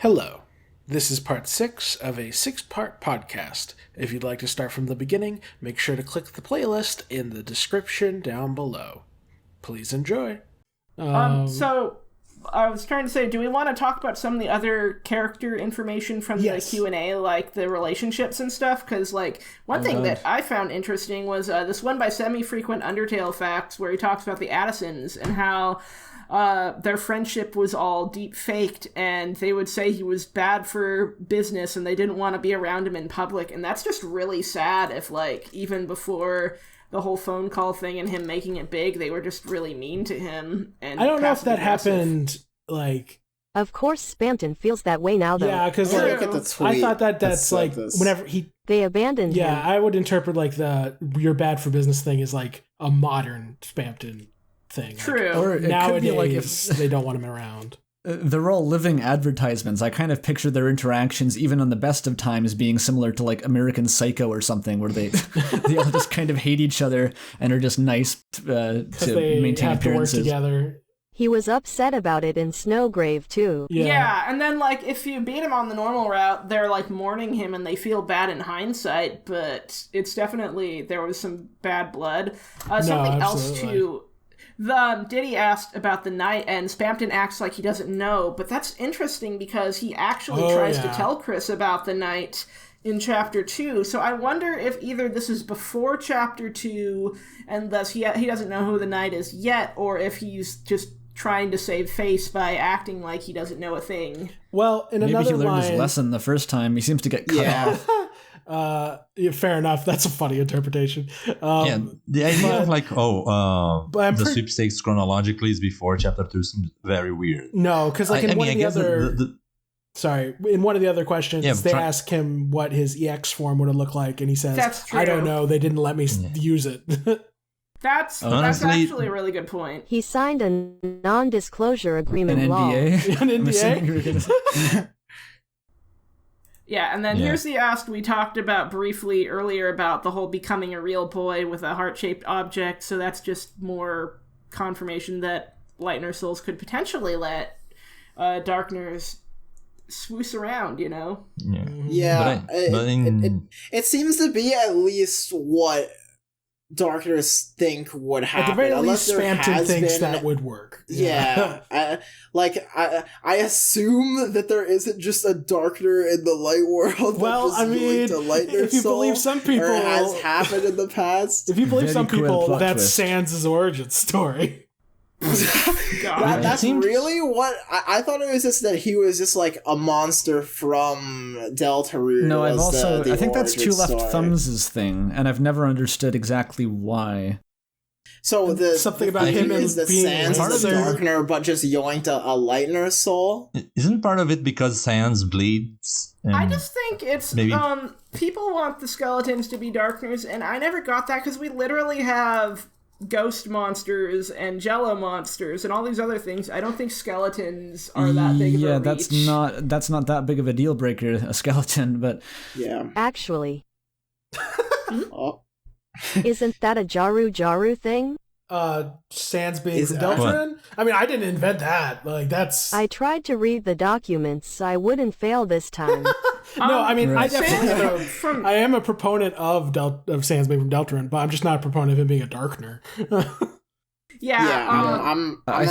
Hello. This is part 6 of a 6-part podcast. If you'd like to start from the beginning, make sure to click the playlist in the description down below. Please enjoy. So I was trying to say, do we want to talk about some of the other character information from the Q&A, like the relationships and stuff? Because, one thing that I found interesting was this one by Semi-Frequent Undertale Facts, where he talks about the Addisons and how their friendship was all deep faked, and they would say he was bad for business and they didn't want to be around him in public. And that's just really sad if, even before the whole phone call thing and him making it big, they were just really mean to him. And I don't know if that happened, Of course Spamton feels that way now, though. Yeah, because I thought that's whenever they abandoned him. Yeah, I would interpret the "you're bad for business" thing as a modern Spamton thing. True. Or it nowadays, could be if they don't want him around. They're all living advertisements. I kind of picture their interactions, even on the best of times, being similar to American Psycho or something, where they all just kind of hate each other and are just nice to maintain appearances. To work together. He was upset about it in Snowgrave too. Yeah, and then if you beat him on the normal route, they're mourning him and they feel bad in hindsight, but it's definitely, there was some bad blood. Something else too. Diddy asked about the knight, and Spamton acts like he doesn't know, but that's interesting because he actually tries to tell Chris about the knight in Chapter 2, so I wonder if either this is before Chapter 2, and thus he doesn't know who the knight is yet, or if he's just trying to save face by acting like he doesn't know a thing. Well, in maybe another he learned line, his lesson the first time. He seems to get cut off. Fair enough. That's a funny interpretation. The idea of the sweepstakes chronologically is before Chapter 2 seems very weird. No, because in one of the other questions, they ask him what his EX form would have looked like, and he says, "I don't know. They didn't let me use it." That's actually a really good point. He signed a non-disclosure agreement. An NDA. An NDA. Yeah, and then here's the ask we talked about briefly earlier about the whole becoming a real boy with a heart-shaped object, so that's just more confirmation that Lightner Souls could potentially let Darkners swoosh around, Yeah, it seems to be at least what Darkners think would happen. At the very least, Spamton thinks that would work. Yeah. I assume that there isn't just a Darkner in the light world. If you believe some people, or has happened in the past. If you believe some people, that's Sans' origin story. That's really what I thought. It was just that he was just a monster from Deltarune. No, I think that's Two Left Thumbs' thing, and I've never understood exactly why. So something about him is that Sans is a Darkner, but just yoinked a Lightner soul. Isn't part of it because Sans bleeds? I just think it's people want the skeletons to be Darkners, and I never got that because we literally have ghost monsters and jello monsters and all these other things. I don't think skeletons are that big of a reach. that's not that big of a deal breaker, a skeleton, but actually isn't that a JaruJaruJ thing? Sans being from Deltarune? I didn't invent that. I tried to read the documents. I wouldn't fail this time. No, I definitely I am a proponent of Sans being from Deltarune, but I'm just not a proponent of him being a Darkner. I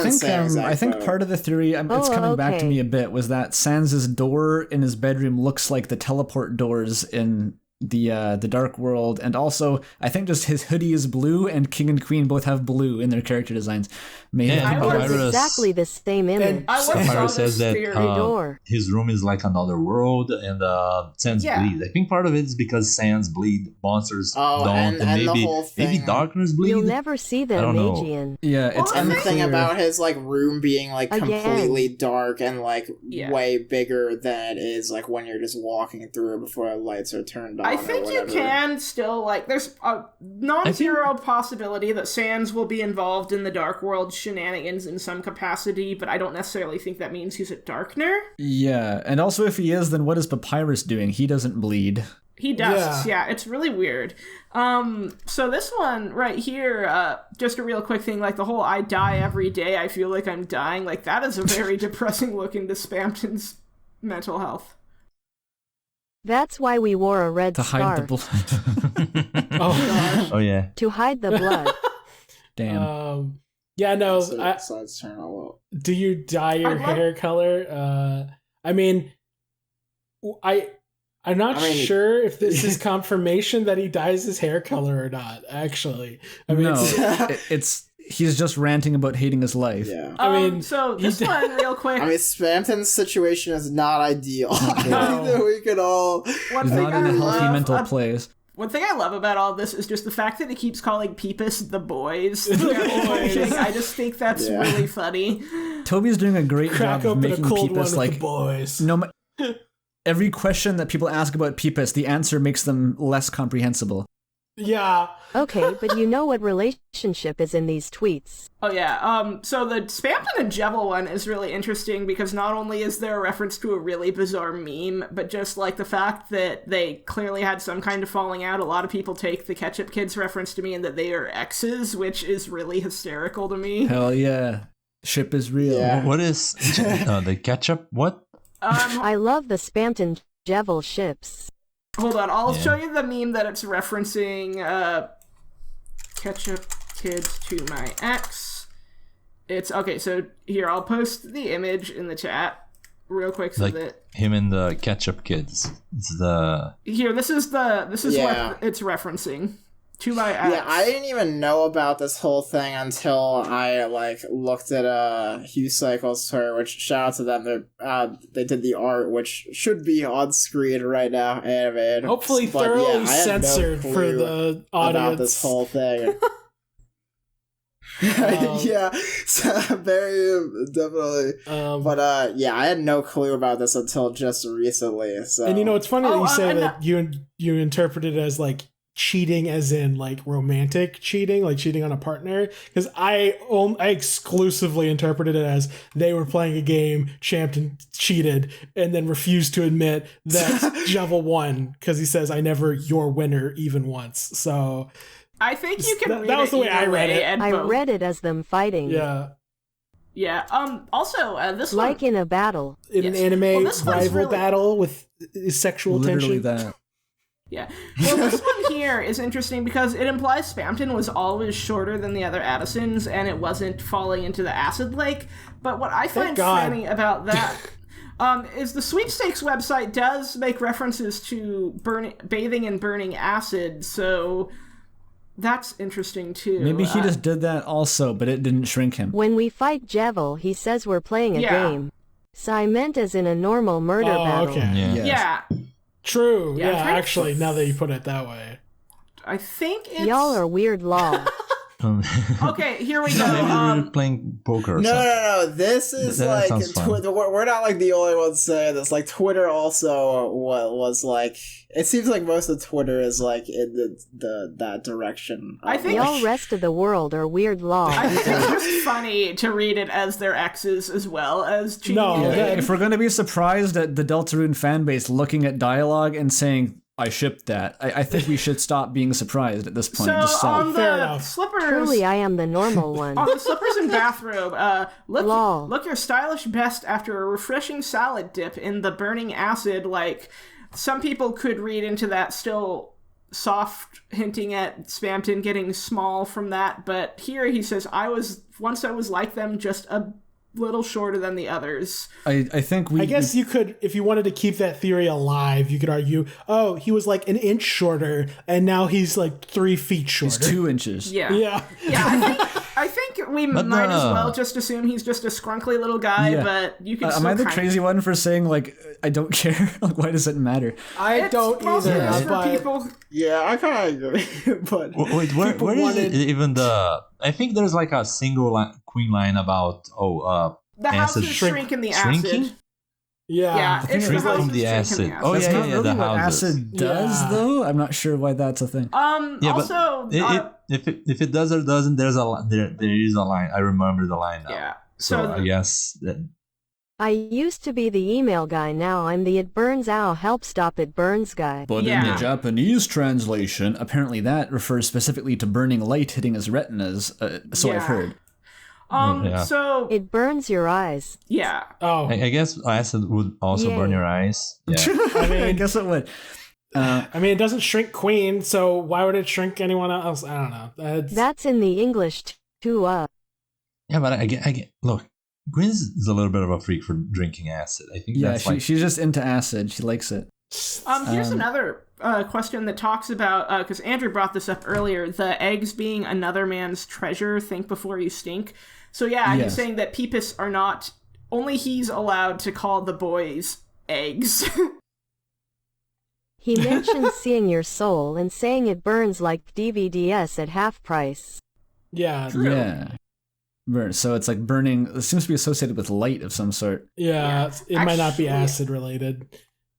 think part of the theory, it's coming back to me a bit, was that Sans' door in his bedroom looks like the teleport doors in the Dark World, and also I think just his hoodie is blue, and King and Queen both have blue in their character designs. Exactly the same image. Papyrus says that his room is like another world, and Sans bleed. I think part of it is because Sans bleed, monsters don't, and maybe Darkners bleed. You'll never see them, Magian. Yeah, it's anything about his room being completely dark and way bigger than it is when you're just walking through it before the lights are turned on. I think you can still, there's a non-zero possibility that Sans will be involved in the Dark World shenanigans in some capacity, but I don't necessarily think that means he's a Darkner. Yeah, and also if he is, then what is Papyrus doing? He doesn't bleed. He does, yeah. It's really weird. So this one right here, just a real quick thing, the whole I die every day, I feel like I'm dying, that is a very depressing look into Spamton's mental health. That's why we wore a red to scarf. hide the blood. Oh gosh. Oh yeah. To hide the blood. Damn. Yeah, no. Sides turn all up. Do you dye your hair color? I mean, I'm not sure if this is confirmation that he dyes his hair color or not. Actually, I mean, no, it's he's just ranting about hating his life. Yeah. I mean, so this one real quick. I mean, Spamton's situation is not ideal. I think that we could all. He's not in a healthy mental place. One thing I love about all this is just the fact that he keeps calling Peepus the boys. I just think that's really funny. Toby's doing a great job of making Peepus like boys. No, every question that people ask about Peepus, the answer makes them less comprehensible. Yeah. Okay, but you know what relationship is in these tweets. Oh yeah, so the Spamton and Jevil one is really interesting because not only is there a reference to a really bizarre meme, but just like the fact that they clearly had some kind of falling out. A lot of people take the Ketchup Kids reference to mean that they are exes, which is really hysterical to me. Hell yeah. Ship is real. Yeah. What is the ketchup? What? I love the Spamton Jevil ships. Hold on, I'll show you the meme that it's referencing. Ketchup Kids to my ex. It's okay. So here, I'll post the image in the chat real quick so like that him and the Ketchup Kids. It's the here. This is what it's referencing. To my ex. Yeah, I didn't even know about this whole thing until I looked at HUECYCLES Twitter, which shout out to them. They did the art, which should be on screen right now, animated. Hopefully thoroughly censored for the audience. About this whole thing. Yeah, so very definitely. But yeah, I had no clue about this until just recently. So, and you know, it's funny that you say that you interpret it as like cheating as in like romantic cheating, like cheating on a partner, because I exclusively interpreted it as they were playing a game, Champton cheated, and then refused to admit that Jevil won because he says, I never your winner even once. So I think you can read that was the way I read it. I read it as them fighting. Yeah. Also, this like one, in a battle. In an anime rival battle with sexual literally tension. That. Yeah. Well, this one here is interesting because it implies Spamton was always shorter than the other Addisons and it wasn't falling into the acid lake. But what I find funny about that is the Sweepstakes website does make references to bathing in burning acid, so that's interesting too. Maybe he just did that also, but it didn't shrink him. When we fight Jevil, he says we're playing a game. So I meant as in a normal murder battle. Okay. Yeah. True. Yeah, actually, now that you put it that way. I think it's... Y'all are weird law. Okay, here we go. Maybe we were playing poker or something. No. This is that like Twitter. We're not like the only ones saying this. Like Twitter also was like. It seems like most of Twitter is like in that direction. I think y'all rest of the world are weird law. I think it's just funny to read it as their exes as well as cheating. No, if we're gonna be surprised at the Deltarune fan base looking at dialogue and saying, I shipped that. I think we should stop being surprised at this point. So on the slippers, truly I am the normal one. On the slippers and bathrobe, look your stylish best after a refreshing salad dip in the burning acid. Like some people could read into that still soft hinting at Spamton getting small from that, but here he says I was like them, just a little shorter than the others. I think I guess you could, if you wanted to keep that theory alive, you could argue, oh, he was like an inch shorter, and now he's like 3 feet shorter. He's 2 inches. Yeah. I think we might as well just assume he's just a scrunkly little guy, but you can am I the crazy one for saying, like, I don't care? Like, why does it matter? I don't either. Yeah, I kind of agree. But wait, where is it even the... I think there's like a single queen line about, the houses shrink in the acid. Yeah, it's shrink from the acid. Oh, that's not really the what houses. Acid does, though. I'm not sure why that's a thing. Also, if it does or doesn't, there is a line. I remember the line now. Yeah. So I guess that. I used to be the email guy, now I'm the it burns ow help stop it burns guy. But in the Japanese translation, apparently that refers specifically to burning light hitting his retinas, so I've heard. So it burns your eyes. Yeah. Oh, I guess acid would also burn your eyes. Yeah. I mean, I guess it would. I mean, it doesn't shrink Queen, so why would it shrink anyone else? I don't know. That's in the English too. Yeah, but I get. Look, Queen is a little bit of a freak for drinking acid. I think. Yeah, she's just into acid. She likes it. Here's another question that talks about, because Andrew brought this up earlier, the eggs being another man's treasure, think before you stink. So yeah, he's saying that Peepus are not, only he's allowed to call the boys eggs. He mentions seeing your soul and saying it burns like DVDs at half price. Yeah. True. Yeah. So it's like burning, it seems to be associated with light of some sort. Yeah, it might not be acid related.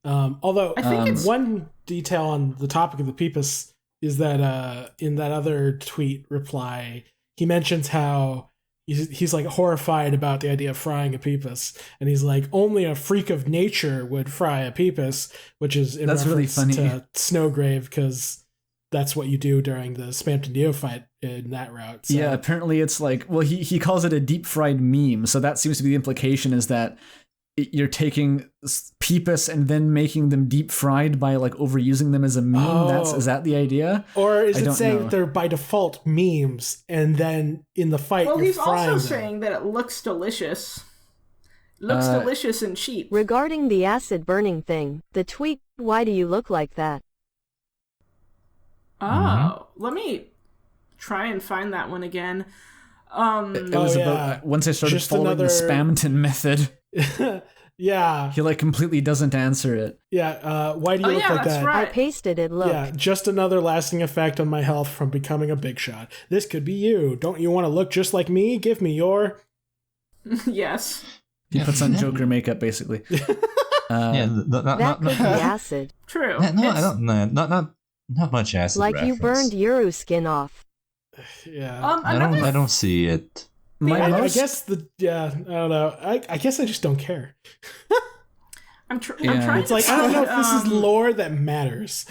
Although I think it's one detail on the topic of the Peepus is that in that other tweet reply, he mentions how he's like horrified about the idea of frying a Peepus, and he's like, only a freak of nature would fry a Peepus, which is in reference really funny. to Snowgrave, because that's what you do during the Spamton neophyte in that route. So. Yeah, apparently it's like, well, he calls it a deep fried meme, so that seems to be the implication, is that you're taking Peepus and then making them deep fried by like overusing them as a meme. Oh. Is that the idea? Or is it saying that they're by default memes, and then in the fight you're he's frying also them? saying that it looks delicious. Looks delicious and cheap. Regarding the acid burning thing, the tweet, why do you look like that? Oh, let me try and find that one again. It was about once I started following the Spamton method. Yeah. He like completely doesn't answer it. Yeah, why do you look like that? Right. I pasted it, look. Yeah, just another lasting effect on my health from becoming a big shot. This could be you. Don't you want to look just like me? Give me your... Yes. He puts on Joker makeup, basically. That could be acid. True. No, I don't. Not much acid. Like reference. you burned Yuru skin off. Yeah. I don't see it. I guess I don't know. I guess I just don't care. I'm trying. It's like, I don't know if this is lore that matters.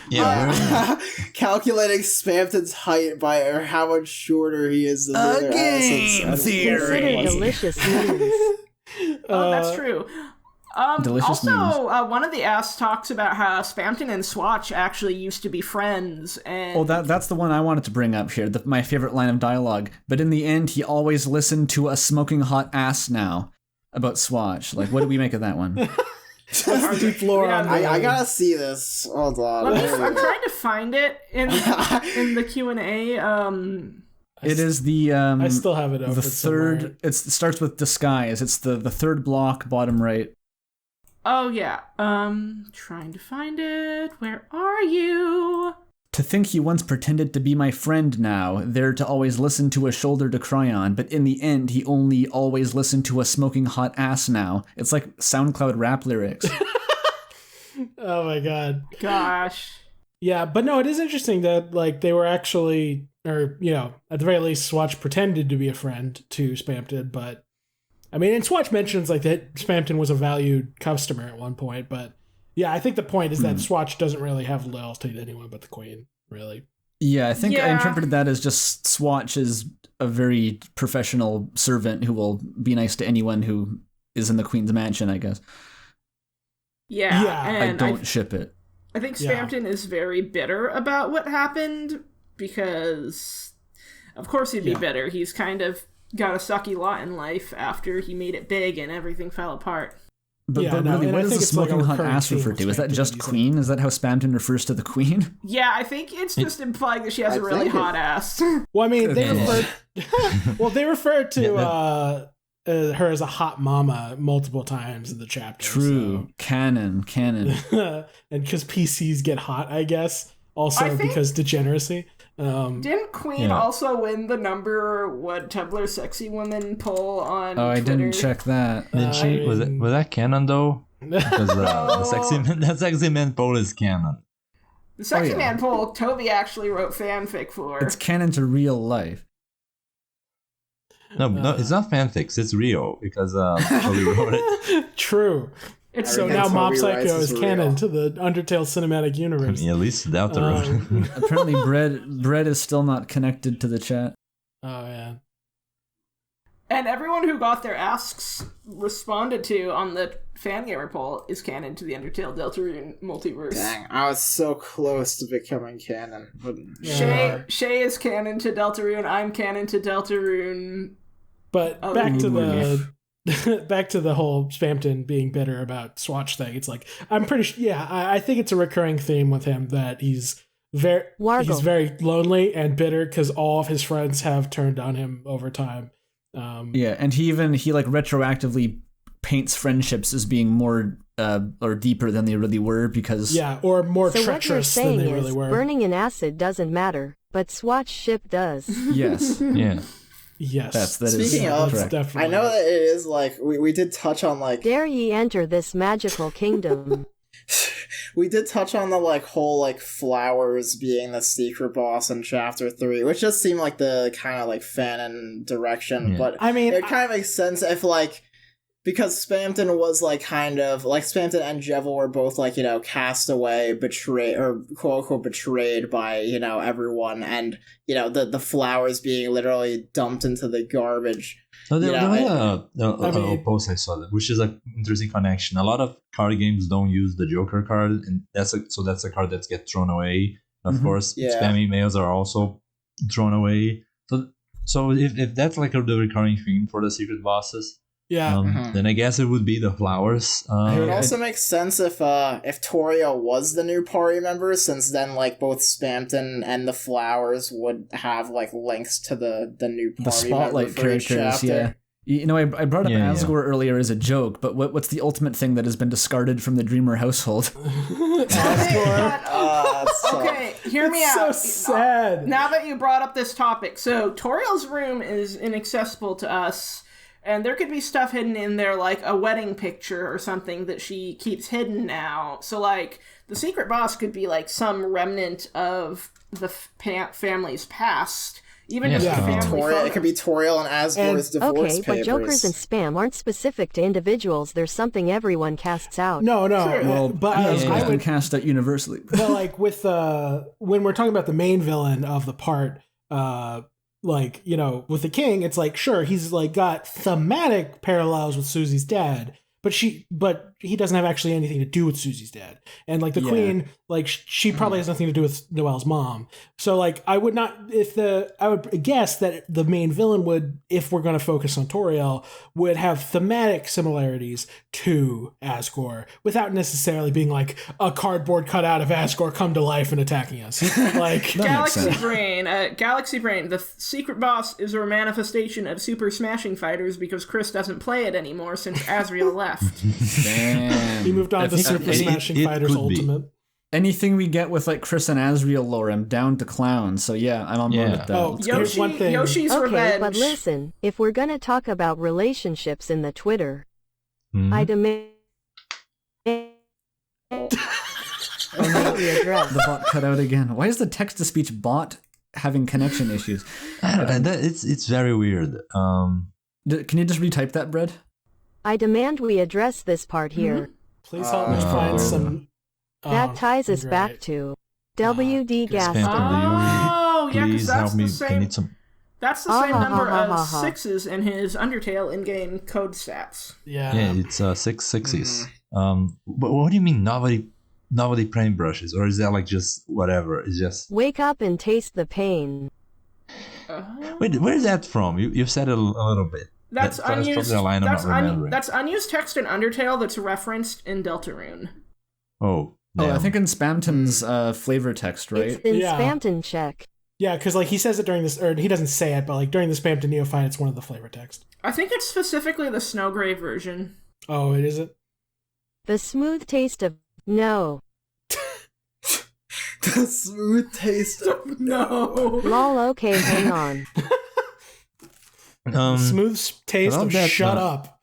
Yeah, calculating Spamton's height by or how much shorter he is than the other acids. Consider delicious memes. That's true. Delicious also, one of the asks talks about how Spamton and Swatch actually used to be friends, and that's the one I wanted to bring up here. My favorite line of dialogue. But in the end, he always listened to a smoking hot ass now about Swatch. Like, what do we make of that one? Deep lore on I gotta see this. Hold on. I'm trying to find it in the Q&A. It is the I still have it open. The third. Somewhere. It starts with disguise. It's the third block, bottom right. Oh yeah. Trying to find it. Where are you? To think he once pretended to be my friend now, there to always listen to a shoulder to cry on, but in the end he only always listened to a smoking hot ass now. It's like SoundCloud rap lyrics. Oh my god. Gosh. Yeah, but no, it is interesting that like they were actually, or at the very least, Swatch pretended to be a friend to Spamton, but I mean, and Swatch mentions like that Spamton was a valued customer at one point, but yeah, I think the point is that Swatch doesn't really have loyalty to anyone but the Queen, really. Yeah, I think I interpreted that as just Swatch is a very professional servant who will be nice to anyone who is in the Queen's mansion, I guess. Yeah, and I don't ship it. I think Spamton is very bitter about what happened because, of course, he'd be bitter. He's kind of got a sucky lot in life after he made it big and everything fell apart. But really, what does the smoking hot ass refer to? Is that just Queen? Is that how Spamton refers to the Queen? Yeah, I think it's just implying that she has a really hot ass. Well, I mean, they refer to her as a hot mama multiple times in the chapter. True. So. Canon. And because PCs get hot, I guess. Also because degeneracy. Didn't Queen also win the number one Tumblr sexy woman poll on Twitter? I didn't check that. Did she? Was that canon though? Because the sexy man poll is canon. The sexy man poll, Toby actually wrote fanfic for. It's canon to real life. No, it's not fanfics. It's real because Toby wrote it. True. So now Mob Psycho is canon to the Undertale cinematic universe. At least Delta wrote it. Apparently, Bread is still not connected to the chat. Oh yeah. And everyone who got their asks responded to on the Fangamer poll is canon to the Undertale Deltarune multiverse. Dang, I was so close to becoming canon. Shayy is canon to Deltarune, I'm canon to Deltarune. But back to the whole Spamton being bitter about Swatch thing. It's like, I'm pretty sure, I think it's a recurring theme with him that he's very lonely and bitter because all of his friends have turned on him over time. And he like retroactively paints friendships as being more or deeper than they really were because or more treacherous than they really were. Burning in acid doesn't matter, but Swatch ship does. Yes. Yeah. Yes. Speaking of, I know that it is like we did touch on like dare ye enter this magical kingdom. We did touch on the like whole like flowers being the secret boss in chapter 3, which just seemed like the kind of like fanon direction. But I mean, it kind of makes sense if like because Spamton was like kind of like Spamton and Jevil were both like, you know, cast away, betrayed or quote unquote betrayed by, you know, everyone, and you know the flowers being literally dumped into the garbage. So there was a post I saw that, which is an interesting connection. A lot of card games don't use the Joker card, and that's a card that gets thrown away. Of course, spam emails are also thrown away. So if that's like the recurring theme for the secret bosses, then I guess it would be the flowers. It would also make sense if Toriel was the new party member, since then like both Spamton and the flowers would have like links to the new party the spotlight member for characters. Yeah, you know, I brought up Asgore earlier as a joke, but what's the ultimate thing that has been discarded from the Dreamer household? Okay, hear me out. So sad. Now that you brought up this topic, so Toriel's room is inaccessible to us. And there could be stuff hidden in there, like a wedding picture or something that she keeps hidden now. So, like, the secret boss could be, like, some remnant of the family's past. Even just it could be Toriel and Asgore's divorce papers. But jokers and spam aren't specific to individuals. There's something everyone casts out. No. Well, but I would cast out universally. But, like, with when we're talking about the main villain of the part, like, you know, with the king, it's like, sure, he's like got thematic parallels with Susie's dad, but he doesn't have actually anything to do with Susie's dad. And like the queen, like she probably has nothing to do with Noelle's mom. So like I would guess that the main villain would, if we're going to focus on Toriel, would have thematic similarities to Asgore without necessarily being like a cardboard cutout of Asgore come to life and attacking us. Like Galaxy Brain, the secret boss is a manifestation of Super Smashing Fighters because Chris doesn't play it anymore since Asriel left. Damn. He moved on to Super Smashing Fighters Ultimate. Anything we get with like Chris and Asriel lore, I'm down to clown. So yeah, I'm on board with that. Oh, here's one thing. Yoshi's Revenge. But listen, if we're gonna talk about relationships in the Twitter, I demand the bot cut out again. Why is the text-to-speech bot having connection issues? It's very weird. Can you just retype that, Brett? I demand we address this part here. Please help me find some. That ties us back to WD gas. Oh, yeah, because that's the same. I need some. That's the same number of sixes in his Undertale in-game code stats. Yeah, it's 6 sixes. But what do you mean nobody paintbrushes, or is that like just whatever? It's just wake up and taste the pain. Wait, where's that from? You've said it a little bit. That's unused. That's unused text in Undertale that's referenced in Deltarune. Oh, I think in Spamton's flavor text, right? It's in Spamton check. Yeah, because like he says it during this, or he doesn't say it, but like during the Spamton Neophyte, it's one of the flavor text. I think it's specifically the Snowgrave version. Oh, it isn't? The smooth taste of no. The smooth taste of no. Lol, okay, hang on. Smooth taste of shut up.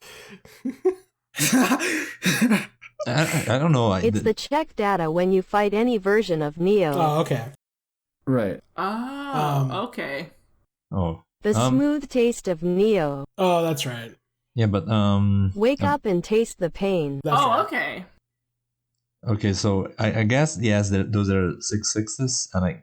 I don't know. It's the check data when you fight any version of Neo. Oh, okay. Right. Okay. Oh. The smooth taste of Neo. Oh, that's right. Yeah, but wake up and taste the pain. That's right. Okay. Okay, so I guess yes, those are 6 sixes, and I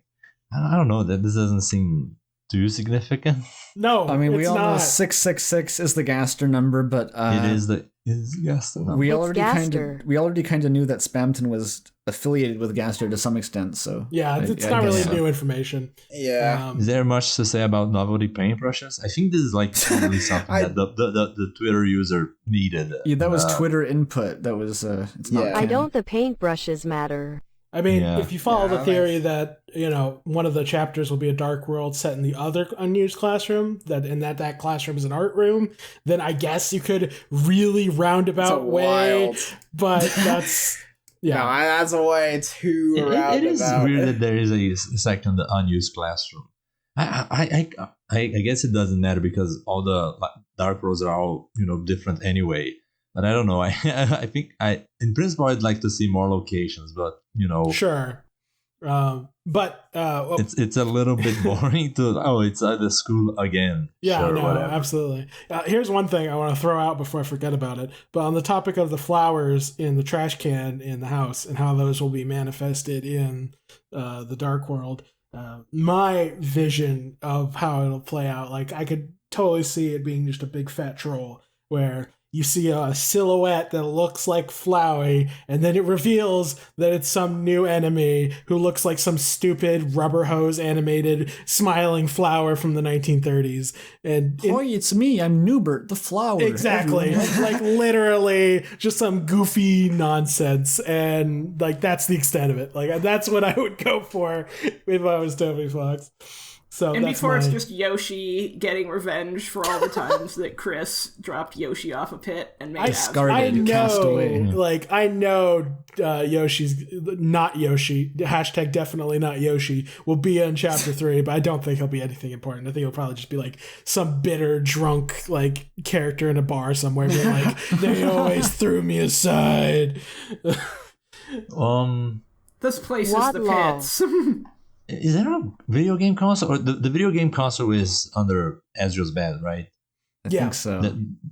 don't know, that this doesn't seem too significant. No, I mean, we all know not. 666 is the Gaster number, but it is the Gaster number. We already kind of knew that Spamton was affiliated with Gaster to some extent. So yeah, it's not really new information. Yeah. Is there much to say about novelty paintbrushes? I think this is like probably something that the Twitter user needed. Yeah, that was Twitter input. That was it's not. I don't. The paintbrushes matter. I mean, if you follow the theory that, one of the chapters will be a dark world set in the other unused classroom, that classroom is an art room, then I guess you could really roundabout way, but that's... Yeah, no, that's a way too roundabout. It is weird that there is a second unused classroom. I guess it doesn't matter because all the dark worlds are all, different anyway. But I don't know. I think in principle I'd like to see more locations, but sure. But it's a little bit boring to it's at the school again. Yeah, sure, no, absolutely. Here's one thing I want to throw out before I forget about it. But on the topic of the flowers in the trash can in the house and how those will be manifested in the dark world, my vision of how it'll play out, like I could totally see it being just a big fat troll where you see a silhouette that looks like Flowey, and then it reveals that it's some new enemy who looks like some stupid rubber hose animated smiling flower from the 1930s. Boy, it's me. I'm Newbert, the flower. Exactly. like literally just some goofy nonsense. And like that's the extent of it. Like that's what I would go for if I was Toby Fox. So and before it's just Yoshi getting revenge for all the times that Chris dropped Yoshi off a pit and made cast away. Like I know Yoshi's not Yoshi. Hashtag definitely not Yoshi will be in chapter 3, but I don't think he'll be anything important. I think he'll probably just be like some bitter drunk like character in a bar somewhere being like, they always threw me aside. This place is the pits. Is there a video game console? Or the video game console is under Ezreal's bed, right? I think so.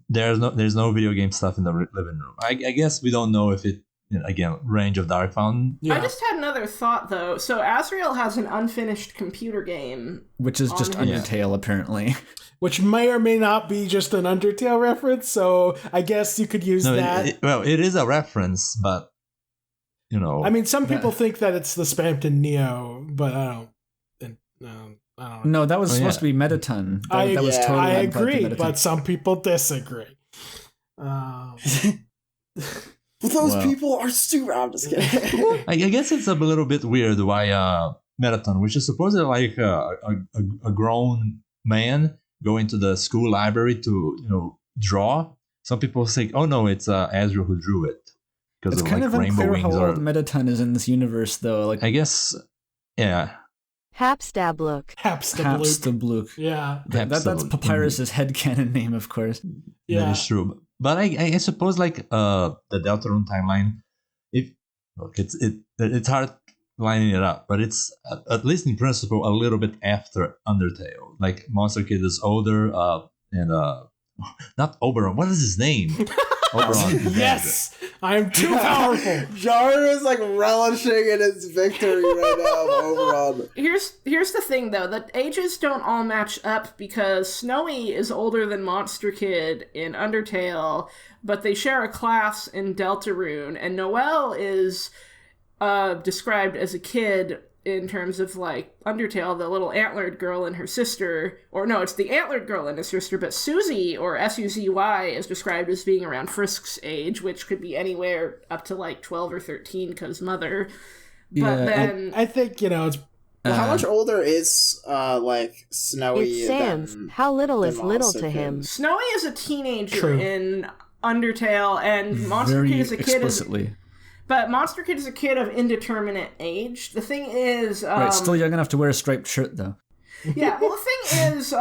There's no video game stuff in the living room. I guess we don't know if it, again, range of Dark Fountain. Yeah. I just had another thought, though. So Azrael has an unfinished computer game. Which is just Undertale, apparently. Which may or may not be just an Undertale reference, so I guess you could use that. It is a reference, but I mean, some people think that it's the Spamton Neo, but I don't know. No, that was supposed to be Metaton. That was totally I agree, but some people disagree. Those people are stupid. I'm just kidding. I guess it's a little bit weird why Metaton, which is supposedly like a grown man going to the school library to draw. Some people think, oh no, it's Azrael who drew it. It's kind of unclear how old Metaton is in this universe, though. Like, I guess, yeah. Hapstablook. Hapstablook. Yeah. That's Papyrus's headcanon name, of course. Yeah. That is true. But I suppose like the Deltarune timeline, it's hard lining it up, but it's at least in principle a little bit after Undertale. Like Monster Kid is older, and not Oberon. What is his name? Oberon. Yes, I am too powerful. Jaru is like relishing in his victory right now of Oberon. Here's the thing though, the ages don't all match up because Snowy is older than Monster Kid in Undertale, but they share a class in Deltarune, and Noelle is described as a kid in terms of like Undertale, the little antlered girl and her sister, or no, it's the antlered girl and his sister, but Suzy, or Suzy, is described as being around Frisk's age, which could be anywhere up to like 12 or 13 because mother. But then I think, it's how much older is like Snowy? It's Sans. How little is little to him? Snowy is a teenager in Undertale, and Monster Kid is a kid. Explicitly. But Monster Kid is a kid of indeterminate age. The thing is... right, still young enough to wear a striped shirt, though. Yeah, well, the thing is,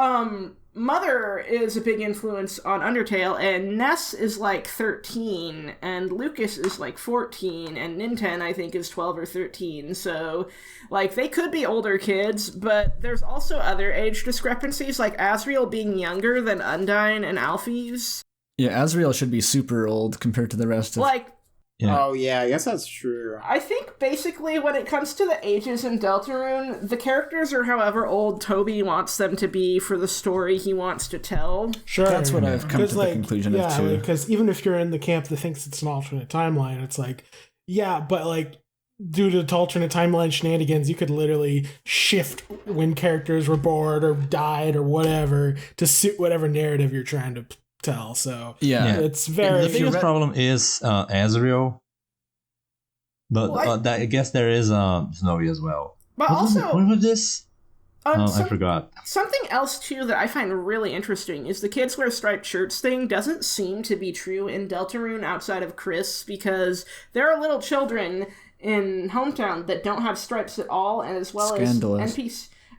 Mother is a big influence on Undertale, and Ness is like 13, and Lucas is like 14, and Ninten, I think, is 12 or 13. So, like, they could be older kids, but there's also other age discrepancies, like Azrael being younger than Undyne and Alphys. Yeah, Azrael should be super old compared to the rest of... Like... Yeah. Oh, yeah, I guess that's true. I think, basically, when it comes to the ages in Deltarune, the characters are however old Toby wants them to be for the story he wants to tell. Sure. That's what I've come to the conclusion of, too. Because even if you're in the camp that thinks it's an alternate timeline, it's like, yeah, but, like, due to alternate timeline shenanigans, you could literally shift when characters were born or died or whatever to suit whatever narrative you're trying to tell. So it's very. The biggest problem is Azrael, but I guess there is Snowy as well. But what was this? I forgot. Something else too that I find really interesting is the kids wear striped shirts thing doesn't seem to be true in Deltarune outside of Chris, because there are little children in Hometown that don't have stripes at all, and as well as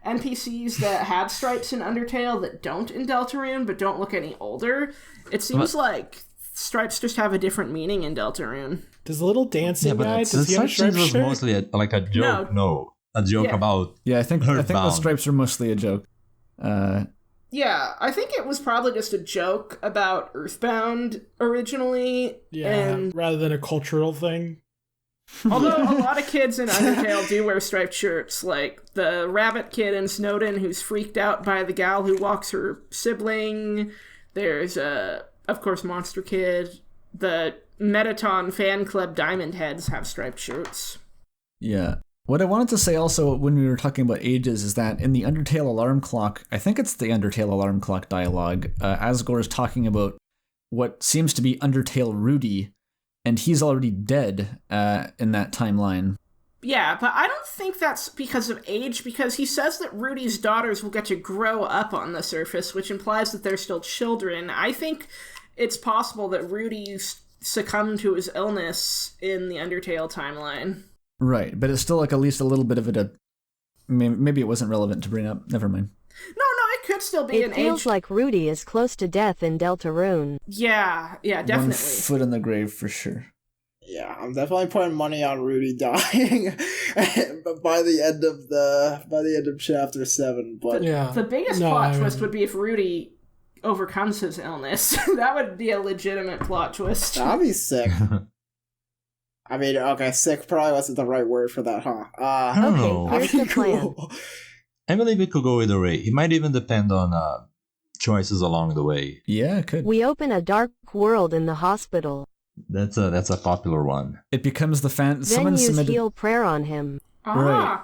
NPCs that have stripes in Undertale that don't in Deltarune but don't look any older. It seems like stripes just have a different meaning in Deltarune. Does the little dancing guy, does he have a stripe was shirt? mostly a joke. No, a joke about. Yeah, I think the stripes are mostly a joke. Yeah, I think it was probably just a joke about Earthbound originally. Yeah, rather than a cultural thing. Although a lot of kids in Undertale do wear striped shirts, like the rabbit kid in Snowden who's freaked out by the gal who walks her sibling. There's, of course, Monster Kid. The Metaton fan club Diamond Heads have striped shirts. Yeah. What I wanted to say also when we were talking about ages is that in the Undertale alarm clock, I think it's the Undertale alarm clock dialogue, Asgore is talking about what seems to be Undertale Rudy, and he's already dead in that timeline. Yeah, but I don't think that's because of age, because he says that Rudy's daughters will get to grow up on the surface, which implies that they're still children. I think it's possible that Rudy succumbed to his illness in the Undertale timeline. Right, but it's still like at least a little bit of it. Maybe it wasn't relevant to bring up. Never mind. No, it could still be an age. It feels like Rudy is close to death in Deltarune. Yeah, definitely. 1 foot in the grave for sure. Yeah, I'm definitely putting money on Rudy dying by the end of chapter 7. But the biggest plot twist would be if Rudy overcomes his illness. That would be a legitimate plot twist. That'd be sick. I mean, okay, sick probably wasn't the right word for that, huh? I don't know. Here's the plan. I believe it could go either way. It might even depend on choices along the way. Yeah, it could. We open a dark world in the hospital. That's a popular one. It becomes the fan. Then use heal prayer on him. Right.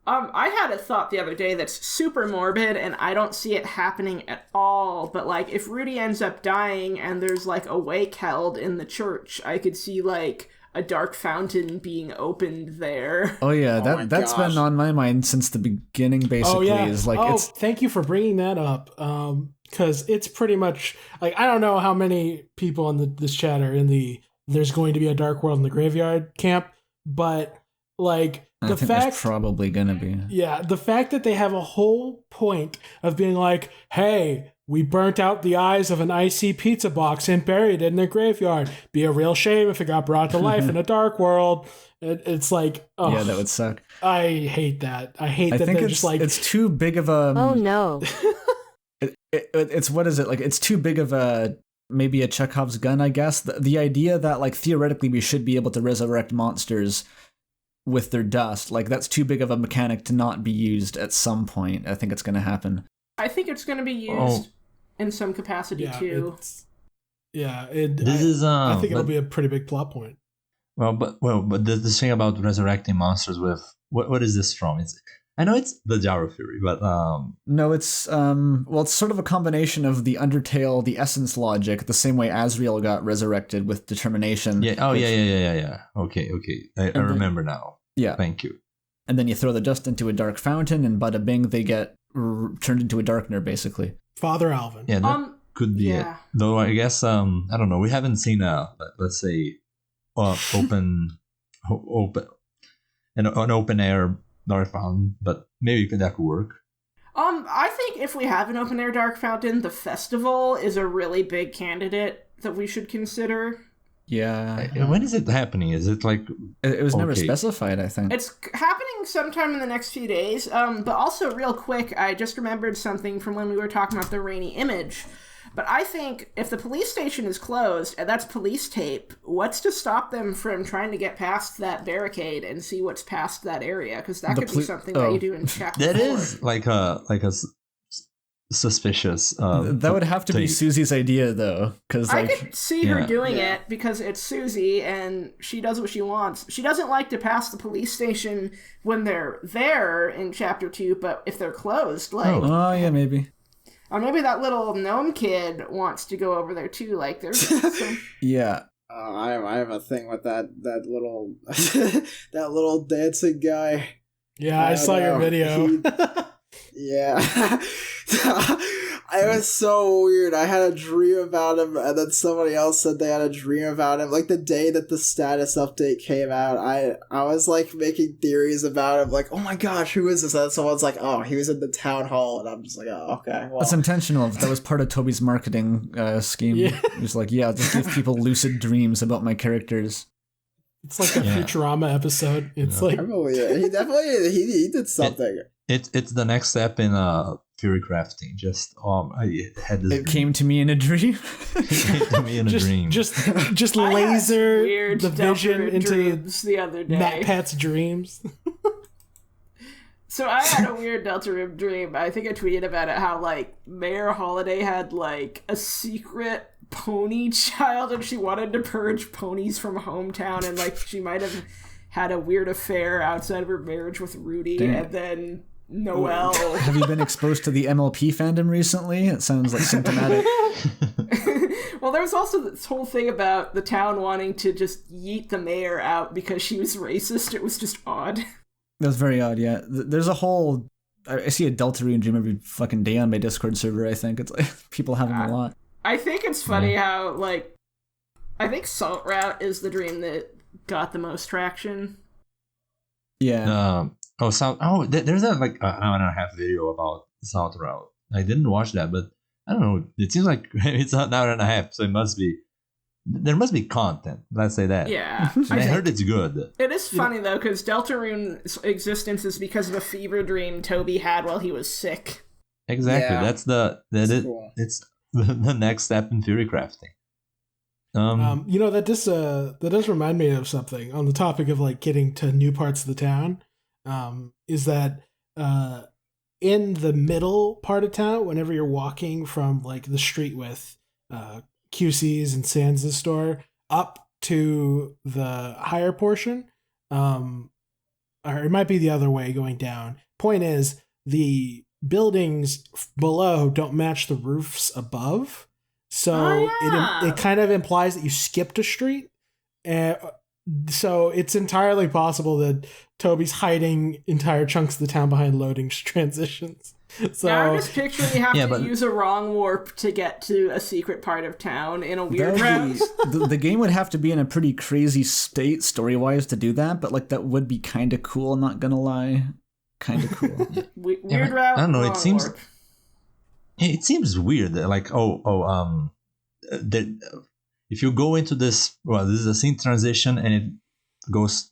I had a thought the other day that's super morbid, and I don't see it happening at all. But like, if Rudy ends up dying and there's like a wake held in the church, I could see like a dark fountain being opened there. Oh yeah, that's been on my mind since the beginning. Basically, is like thank you for bringing that up. Because it's pretty much like, I don't know how many people in this chat are in the "there's going to be a dark world in the graveyard" camp, but like the fact there's probably gonna be. Yeah, the fact that they have a whole point of being like, hey, we burnt out the eyes of an icy pizza box and buried it in the graveyard. Be a real shame if it got brought to life in a dark world. It's like, oh yeah, that would suck. I hate that. I think it's just like, it's too big of a. Oh no. It's what is it like? It's too big of a maybe a Chekhov's gun, I guess. The idea that like theoretically we should be able to resurrect monsters with their dust, like that's too big of a mechanic to not be used at some point. I think it's going to happen. I think it's going to be used in some capacity too. I think it'll be a pretty big plot point. But the thing about resurrecting monsters with what is this from? I know it's the Jaru theory, but no, it's it's sort of a combination of the Undertale, the essence logic, the same way Asriel got resurrected with determination. Yeah. Oh, yeah. Okay. I remember now. Yeah. Thank you. And then you throw the dust into a dark fountain, and bada bing, they get turned into a darkener, basically. Father Alvin. Yeah, that could be it. Though I guess I don't know. We haven't seen let's say open an open air dark fountain, but maybe that could work. I think if we have an open air dark fountain, the festival is a really big candidate that we should consider. Yeah. When is it happening? Is it like it was never specified? I think it's happening sometime in the next few days. But also, real quick, I just remembered something from when we were talking about the rainy image. But I think if the police station is closed and that's police tape, what's to stop them from trying to get past that barricade and see what's past that area? Because that could be something that you do in chapter 4. That is like a suspicious. That would have to be Susie's idea, though, because I could see her doing it because it's Susie and she does what she wants. She doesn't like to pass the police station when they're there in chapter 2, but if they're closed, like yeah, maybe. Or maybe that little gnome kid wants to go over there too. Like there's some... Yeah. I have a thing with that little that little dancing guy. Yeah, I saw your video. Yeah. It was so weird. I had a dream about him, and then somebody else said they had a dream about him. Like, the day that the status update came out, I was, like, making theories about him. Like, oh my gosh, who is this? And someone's like, oh, he was in the town hall. And I'm just like, oh, okay. Well. That's intentional. That was part of Toby's marketing scheme. Yeah. He was like, yeah, just give people lucid dreams about my characters. It's like a Futurama episode. It's like... He definitely he did something. It's the next step in Fury crafting. Just I had this. It came to me in a dream. It came to me in a dream. Just laser the vision into the other day. Matt Pat's dreams. So I had a weird Deltarune dream. I think I tweeted about it. How like Mayor Holiday had like a secret pony child, and she wanted to purge ponies from hometown, and like she might have had a weird affair outside of her marriage with Rudy, and then Noelle. Have you been exposed to the MLP fandom recently? It sounds like symptomatic. Well, there was also this whole thing about the town wanting to just yeet the mayor out because she was racist. It was just odd. That was very odd, yeah. There's a whole... I see a Deltarune dream every fucking day on my Discord server, I think. It's like people have them a lot. I think it's funny how, like... I think Salt Route is the dream that got the most traction. Yeah. There's a like an hour and a half video about Salt Route. I didn't watch that, but I don't know. It seems like it's an hour and a half, so there must be content. Let's say that. Yeah. I heard it's good. It is funny though, because Deltarune's existence is because of a fever dream Toby had while he was sick. Exactly. Yeah. That's cool. It's the next step in Fury crafting. That does remind me of something on the topic of like getting to new parts of the town. Is that in the middle part of town, whenever you're walking from like the street with QC's and Sans' store up to the higher portion, or it might be the other way going down. Point is, the buildings below don't match the roofs above. So it kind of implies that you skipped a street. So it's entirely possible that Toby's hiding entire chunks of the town behind loading transitions. So now I'm just picturing you have to use a wrong warp to get to a secret part of town in a weird route. The game would have to be in a pretty crazy state story-wise to do that, but like that would be kind of cool, I'm not gonna lie. Kind of cool. Weird route. I don't know, it seems... Warp. It seems weird that like if you go into this, this is a scene transition and it goes,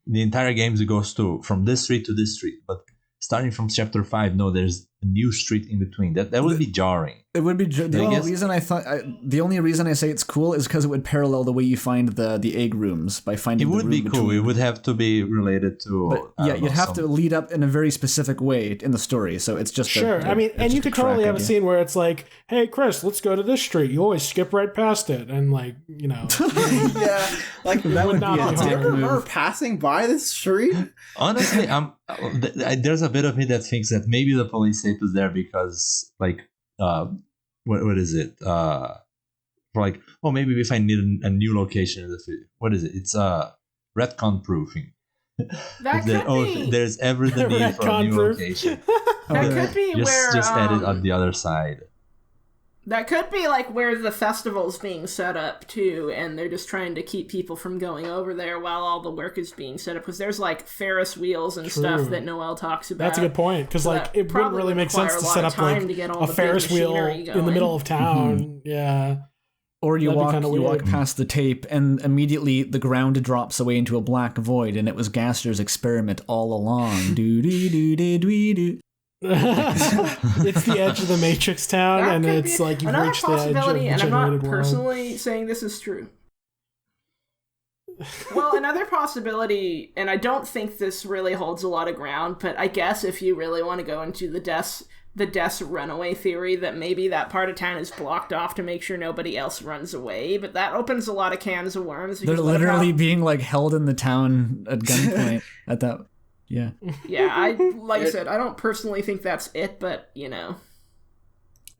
the entire game goes from this street to this street, but starting from chapter 5, no, there's a new street in between. That would be jarring. It would be the only reason I say it's cool is because it would parallel the way you find the egg rooms by finding. It would be cool. It would have to be related to. But you'd have to lead up in a very specific way in the story. So it's just and you could totally have a scene where it's like, "Hey, Chris, let's go to this street." You always skip right past it, and like yeah, like that would be a do you remember passing by this street? Honestly, there's a bit of me that thinks that maybe the police tape is there because like. What is it? Like, maybe if I need a new location in the field. What is it? It's retcon proofing. That could be. There's ever the need for a new location. That could be just add it on the other side. That could be like where the festival's being set up too, and they're just trying to keep people from going over there while all the work is being set up. Because there's like Ferris wheels and stuff that Noelle talks about. That's a good point. Because like it wouldn't really make sense to set up like a Ferris wheel in the middle of town. Mm-hmm. Yeah. Or you walk past the tape, and immediately the ground drops away into a black void, and it was Gaster's experiment all along. Do do do do do do. It's the edge of the Matrix town, and it's like you've reached the edge of the generated world. And I'm not personally saying this is true. Well, another possibility, and I don't think this really holds a lot of ground, but I guess if you really want to go into the death's runaway theory, that maybe that part of town is blocked off to make sure nobody else runs away, but that opens a lot of cans of worms. They're literally being like held in the town at gunpoint at that. Yeah. Yeah, I said, I don't personally think that's it, but you know.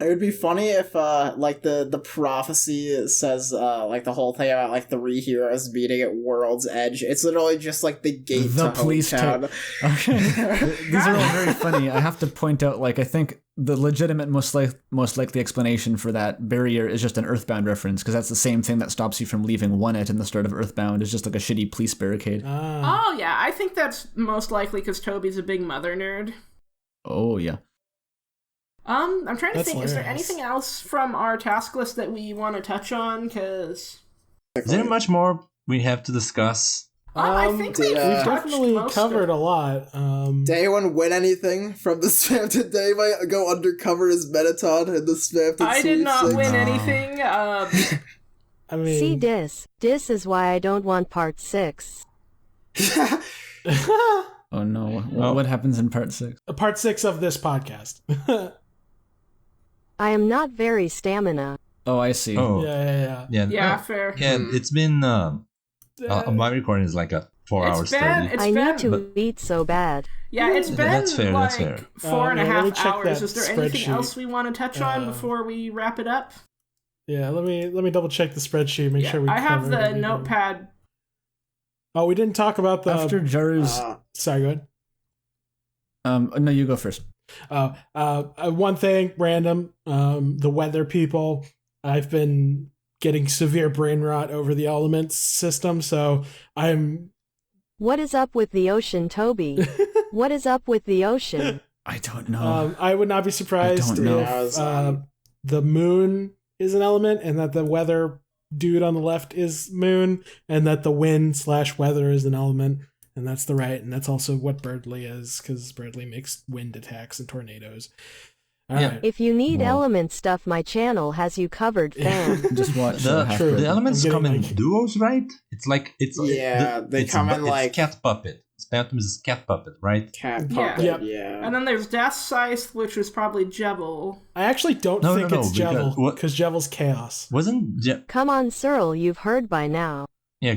It would be funny if, like, the prophecy says, like, the whole thing about, like, 3 heroes meeting at World's Edge. It's literally just, like, the gate to police town. Okay. These are all very funny. I have to point out, like, I think the legitimate, most likely explanation for that barrier is just an Earthbound reference, because that's the same thing that stops you from leaving One-It in the start of Earthbound. It's just, like, a shitty police barricade. Oh, yeah. I think that's most likely because Toby's a big Mother nerd. Oh, yeah. I'm trying to think, hilarious. Is there anything else from our task list that we want to touch on? Because is there much more we have to discuss? I think we've definitely covered a lot. Did anyone win anything from the Spamton? Did anybody go undercover as Mettaton in the Spamton? I did not win anything. I mean, see dis is why I don't want part 6. Oh no! What happens in part 6? Part 6 of this podcast. I am not very stamina. Oh, I see. Oh, yeah, fair. Yeah, it's been. My recording is like a 4 hours. 30. I need to eat so bad. Yeah, it's been that's fair. like That's fair. 4.5 hours. Is there anything else we want to touch on before we wrap it up? Yeah, let me double check the spreadsheet. Make sure we. I have the notepad. Oh, we didn't talk about the after Jaru's. Sorry, go ahead. No, you go first. One thing, random. The weather people. I've been getting severe brain rot over the elements system, so I'm. What is up with the ocean, Toby? What is up with the ocean? I don't know. I would not be surprised if the moon is an element, and that the weather dude on the left is moon, and that the wind/weather is an element. And that's the right, and that's also what Birdly is, because Birdly makes wind attacks and tornadoes. All right. If you need element stuff, my channel has you covered, fam. Just watch the elements come in duos, right? They come in like cat puppet. Spamton is cat puppet, right? Cat puppet, yeah. And then there's Death Scythe, which is probably Jebel. I actually don't think it's Jebel, because Jebel's chaos. Come on, Cyril, you've heard by now. Yeah,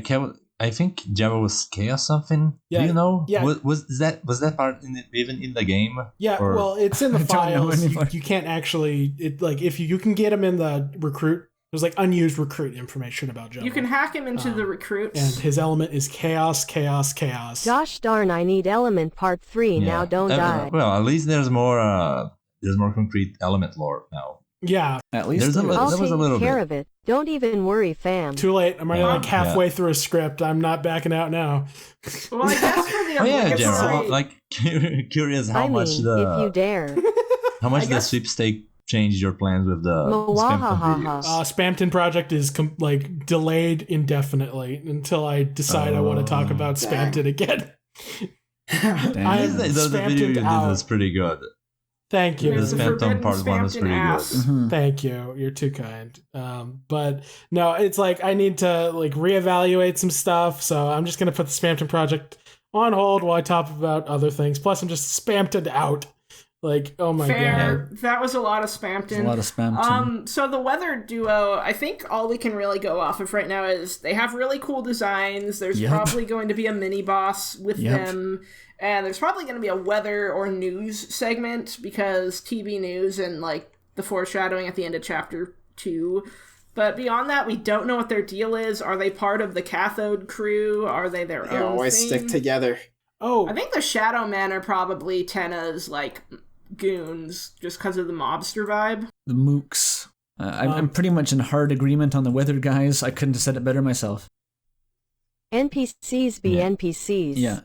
I think Jebel was chaos something. Yeah, do you know? Yeah. Was that part even in the game? Yeah, well, it's in the files. You can't actually if you can get him in the recruit. There's like unused recruit information about Jebel. You can hack him into the recruits. And his element is chaos. Gosh darn, I need element part 3 now. Don't die. Well, at least there's more concrete element lore now. Yeah, at least I'll take care of it. Don't even worry, fam. Too late. I'm already halfway through a script. I'm not backing out now. Well, I guess for the Jaru, curious how much if you dare. How much the sweepstake changed your plans with the Spamton videos? Spamton project is delayed indefinitely until I decide I want to talk about Spamton again. The video you did was pretty good. Thank you. The Spamton part 1 was pretty good. Mm-hmm. Thank you. You're too kind. But no, it's like I need to reevaluate some stuff. So I'm just gonna put the Spamton project on hold while I talk about other things. Plus, I'm just Spamtoned out. Oh my god. That was a lot of Spamton. So the weather duo, I think all we can really go off of right now is they have really cool designs. There's probably going to be a mini boss with them. And there's probably going to be a weather or news segment because TV news and the foreshadowing at the end of chapter 2. But beyond that, we don't know what their deal is. Are they part of the Cathode crew? Are they their own thing? They always stick together. Oh, I think the Shadow Men are probably Tenna's goons just because of the mobster vibe. The mooks. I'm pretty much in hard agreement on the weather guys. I couldn't have said it better myself. NPCs be NPCs. Yeah.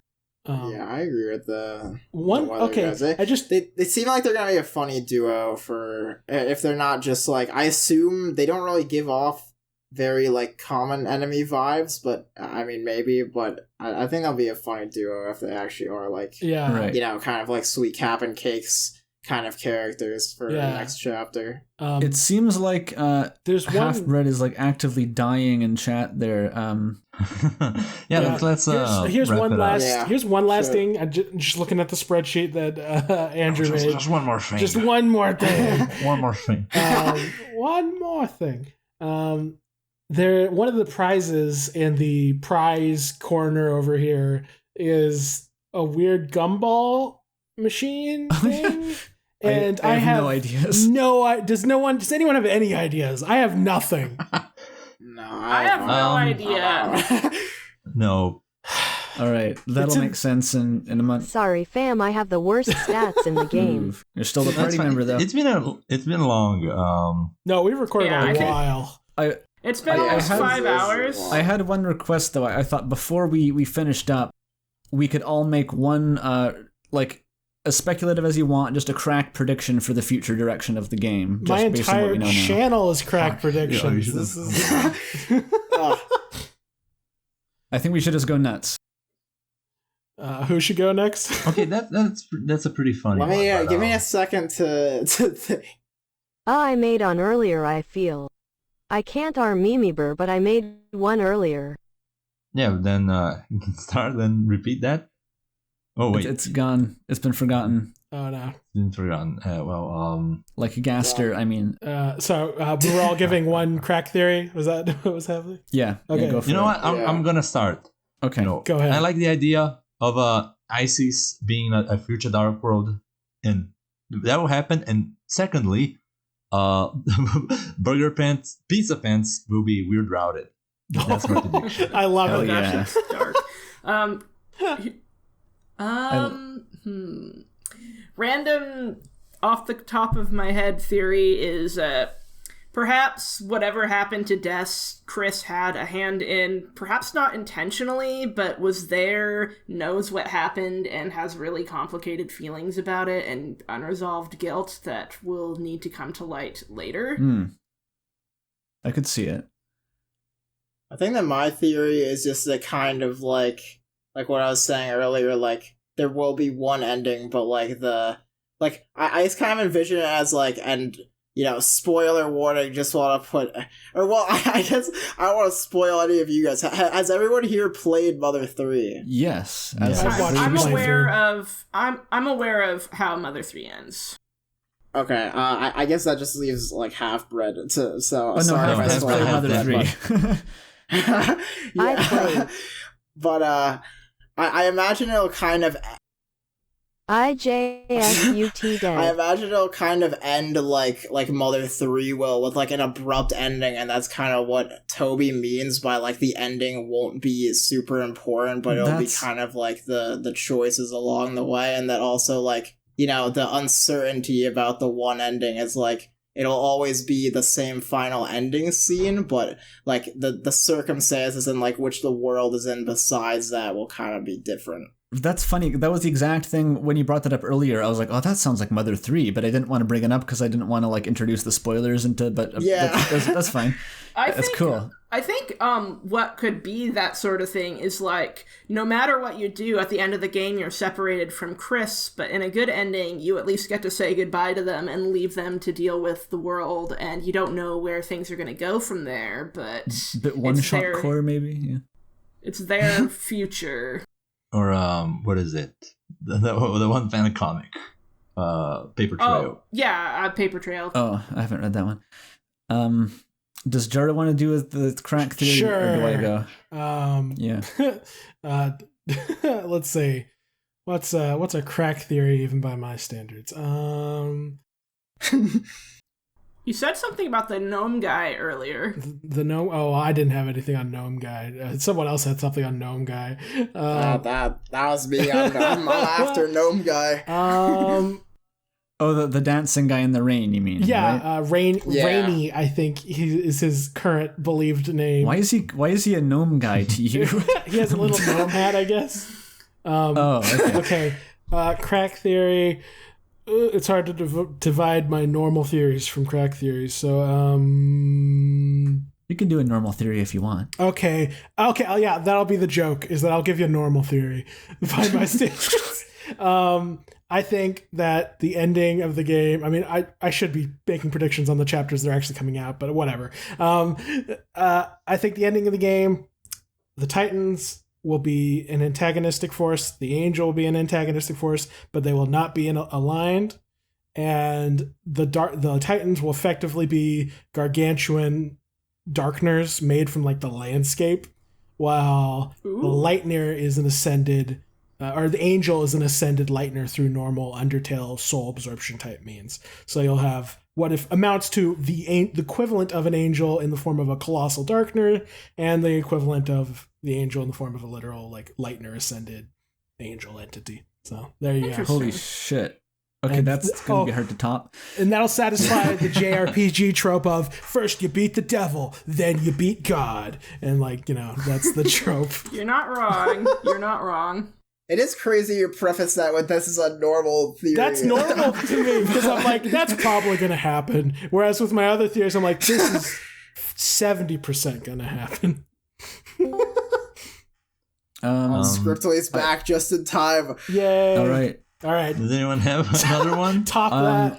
I agree with the okay. Guys. They seem like they're gonna be a funny duo for if they're not just I assume they don't really give off very common enemy vibes, but I mean maybe, but I think they'll be a funny duo if they actually are kind of Sweet Cap and Cake's kind of characters for the next chapter. It seems like there's HalfBread is like actively dying in chat there. Let's here's one last thing. I'm just looking at the spreadsheet that Andrew made. Just one more thing. Just one more thing. One more thing. One more thing. There, one of the prizes in the prize corner over here is a weird gumball machine thing. And I have no ideas. Does anyone have any ideas? I have nothing. No, I have no idea. No. All right, that'll make sense in a month. Sorry, fam, I have the worst stats in the game. You're still the party member, though. It's been long. No, we recorded a while. It's been almost 5 hours. I had one request though. I thought before we finished up, we could all make one like as speculative as you want, just a crack prediction for the future direction of the game. My entire channel is crack predictions. I think we should just go nuts. Who should go next? Okay, that's a pretty funny. Give me a second to think. I made on earlier. I feel. I can't Mimiber, but I made one earlier. Yeah, then you can start and repeat that. Oh wait, it's gone. It's been forgotten. Oh no, it's been forgotten. Like a Gaster. I mean. So we were all giving one crack theory. Was that what was happening? Yeah. Okay. Yeah, go for you know what? I'm gonna start. Okay. Go ahead. I like the idea of ISIS being a future Dark World, and that will happen. And secondly, Burger Pants, Pizza Pants will be weird routed. That's my prediction. I love it. Yeah. Dark. Random off the top of my head theory is perhaps whatever happened to Des, Chris had a hand in, perhaps not intentionally, but was there, knows what happened, and has really complicated feelings about it and unresolved guilt that will need to come to light later. I could see it. I think that my theory is just the kind of like what I was saying earlier, like there will be one ending, but I just kind of envision it as like, and spoiler warning, just want to put, I guess I don't want to spoil any of you guys. Has everyone here played Mother 3? Yes. I'm aware of how Mother 3 ends. Okay, I guess that just leaves like HalfBread to, so no, sorry if I spoiled Mother 3. Yeah. But I imagine it'll kind of IJSUT dead. I imagine it'll kind of end like Mother 3 will, with like an abrupt ending, and that's kind of what Toby means by like the ending won't be super important, but it'll be kind of like the choices along the way, and that also like the uncertainty about the one ending is like it'll always be the same final ending scene, but like the circumstances and like which the world is in besides that will kind of be different. That's funny. That was the exact thing when you brought that up earlier. I was like, oh, that sounds like Mother 3, but I didn't want to bring it up because I didn't want to like introduce the spoilers into, but that's fine. That's cool. I think what could be that sort of thing is like, no matter what you do, at the end of the game, you're separated from Chris, but in a good ending, you at least get to say goodbye to them and leave them to deal with the world, and you don't know where things are going to go from there, but... Bit one-shot core, maybe? Yeah. It's their future. Or, what is it? The one fan comic. Paper Trail. Oh, yeah, Paper Trail. Oh, I haven't read that one. Does Jaru want to do the crack theory? Sure. Or do I go? Yeah. Let's see. What's a crack theory even by my standards? You said something about the gnome guy earlier. The gnome? Oh, I didn't have anything on gnome guy. Someone else had something on gnome guy. That was me. I'm after gnome guy. Oh, the dancing guy in the rain, you mean? Yeah, right? Rainy, I think is his current believed name. Why is he a gnome guy to you? He has a little gnome hat, I guess. Okay. Crack theory. It's hard to divide my normal theories from crack theories, so you can do a normal theory if you want. Okay. Yeah, that'll be the joke, is that I'll give you a normal theory by my standards. I think that the ending of the game, I mean, I should be making predictions on the chapters that are actually coming out, but whatever. I think the ending of the game, the Titans will be an antagonistic force, the Angel will be an antagonistic force, but they will not be aligned. And the Titans will effectively be gargantuan darkners made from like the landscape, while the Lightner is an ascended, or the Angel is an ascended Lightner through normal Undertale soul absorption type means. So you'll have what if amounts to the equivalent of an Angel in the form of a colossal Darkner, and the equivalent of the Angel in the form of a literal like Lightner ascended Angel entity. So there you go. Holy shit. Okay, and that's going to be hard to top. And that'll satisfy the JRPG trope of first you beat the devil, then you beat God. And like, you know, that's the trope. You're not wrong. You're not wrong. It is crazy you preface that with this is a normal theory. That's normal to me because I'm like, that's probably going to happen. Whereas with my other theories, I'm like, this is 70% going to happen. Scriptly is back just in time. Yay. All right. Does anyone have another one? Top that.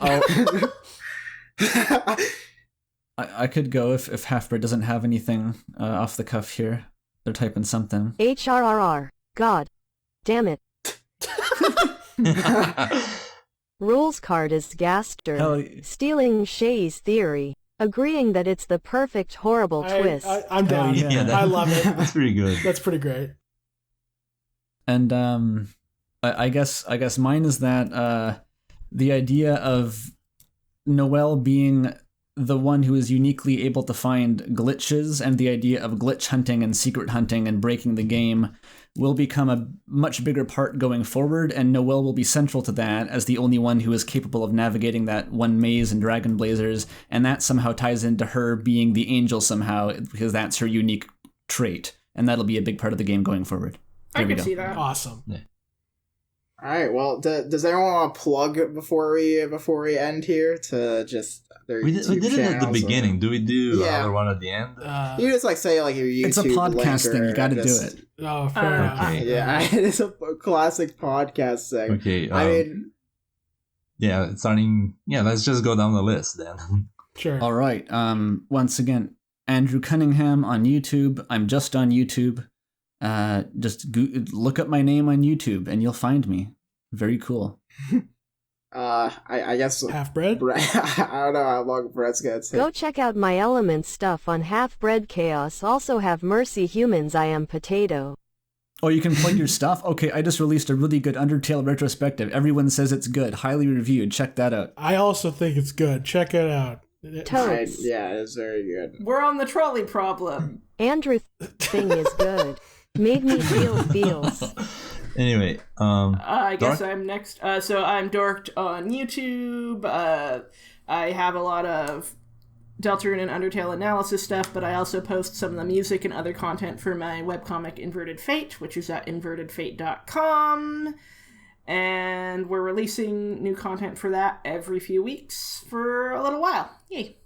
I could go if HalfBread doesn't have anything off the cuff here. They're typing something. HRRR. God. Damn it. Rules card is Gaster. Stealing Shay's theory. Agreeing that it's the perfect horrible twist. I'm down. Yeah, I love it. That's pretty good. That's pretty great. And I guess mine is that the idea of Noelle being the one who is uniquely able to find glitches, and the idea of glitch hunting and secret hunting and breaking the game will become a much bigger part going forward, and Noelle will be central to that as the only one who is capable of navigating that one maze and Dragon Blazers, and that somehow ties into her being the Angel somehow, because that's her unique trait, and that'll be a big part of the game going forward. I can see that. Awesome. Yeah. All right. Well, does anyone want to plug before we end here to just their we did it at the beginning. Do we do another one at the end? You just like say like your YouTube. It's a podcast thing. You got to do it. Oh, fair enough. Okay. Yeah, it's a classic podcast thing. Okay. I mean, yeah, it's starting. Yeah, let's just go down the list then. Sure. All right. Once again, Andrew Cunningham on YouTube. I'm just on YouTube. Just look up my name on YouTube and you'll find me. Very cool. I guess HalfBread. I don't know how long Brett's gonna take. Go check out my Elements stuff on HalfBreadChaos. Also have Mercy Humans. I am Potato. Oh, you can plug your stuff? Okay, I just released a really good Undertale retrospective. Everyone says it's good. Highly reviewed. Check that out. I also think it's good. Check it out. Yeah, it's very good. We're on the trolley problem. Andrew thing is good. Made me feel feels. Anyway, I guess I'm next. So I'm Dorked on YouTube. I have a lot of Deltarune and Undertale analysis stuff, but I also post some of the music and other content for my webcomic Inverted Fate, which is at invertedfate.com. And we're releasing new content for that every few weeks for a little while. Yay.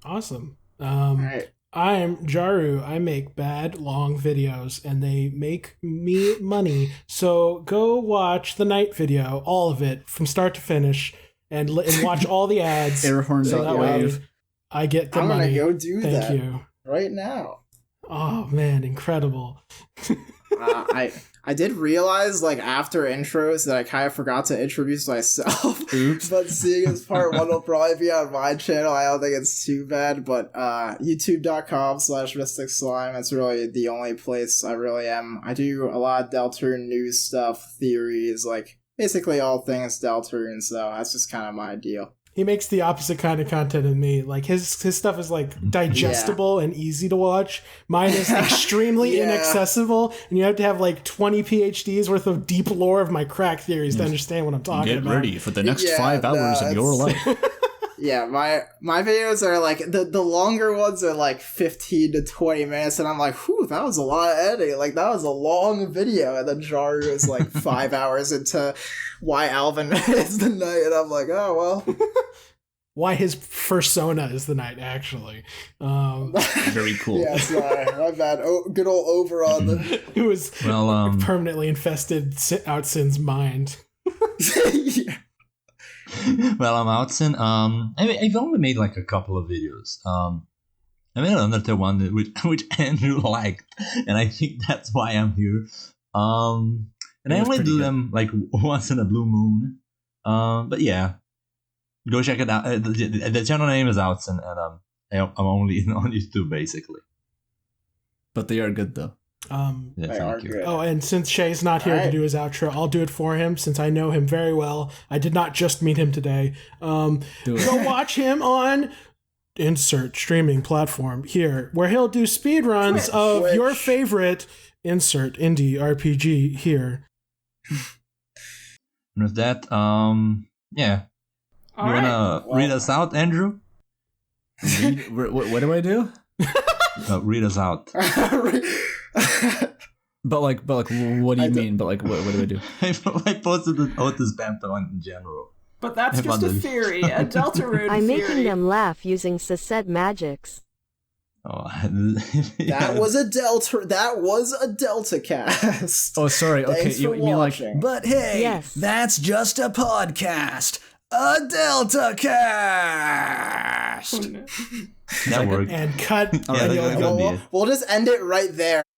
Awesome. All right. I'm Jaru. I make bad, long videos, and they make me money. So go watch the night video, all of it, from start to finish, and watch all the ads. Air horns so out your way. I get the money. I'm gonna go do that. Thank you. Right now. Oh, man, incredible. I did realize, like, after intros that I kind of forgot to introduce myself. Oops. But seeing as part one will probably be on my channel, I don't think it's too bad. But youtube.com/MysticSlime, that's really the only place I really am. I do a lot of Deltarune news stuff, theories, like, basically all things Deltarune, so that's just kind of my deal. He makes the opposite kind of content than me. Like his stuff is like digestible and easy to watch. Mine is extremely inaccessible, and you have to have like 20 PhDs worth of deep lore of my crack theories to understand what I'm talking about. Get ready for the next 5 hours of your life. Yeah, my videos are like, the longer ones are like 15 to 20 minutes, and I'm like, whew, that was a lot of editing. Like, that was a long video. And then Jaru is like 5 hours into why Alvin is the knight, and I'm like, oh, well. why his persona is the knight, actually. Very cool. Yeah, sorry, my bad. Oh, good old over on the. It was permanently infested Outsin's mind. Yeah. Well, I'm Outsin. I've only made like a couple of videos. I made an Undertale one which Andrew liked, and I think that's why I'm here. And I only do them like once in a blue moon. But yeah, go check it out. The channel name is Outsin, and I'm only on YouTube basically. But they are good though. They are good. Oh, and since Shay's not here to do his outro, I'll do it for him since I know him very well. I did not just meet him today. Go watch him on insert streaming platform here, where he'll do speed runs of your favorite insert indie RPG here. And with that, yeah. You wanna read us out, Andrew? What do I do? Read us out. But what do you mean? But what do I do? I posted the Spamton in general. But that's just a theory, a DeltaCast I'm making them laugh using Sasette magics. Oh, that was a DeltaCast. Oh, sorry. Okay, you mean like? But hey, yes. That's just a podcast. A DeltaCast. That worked. And cut. We'll just end it right there.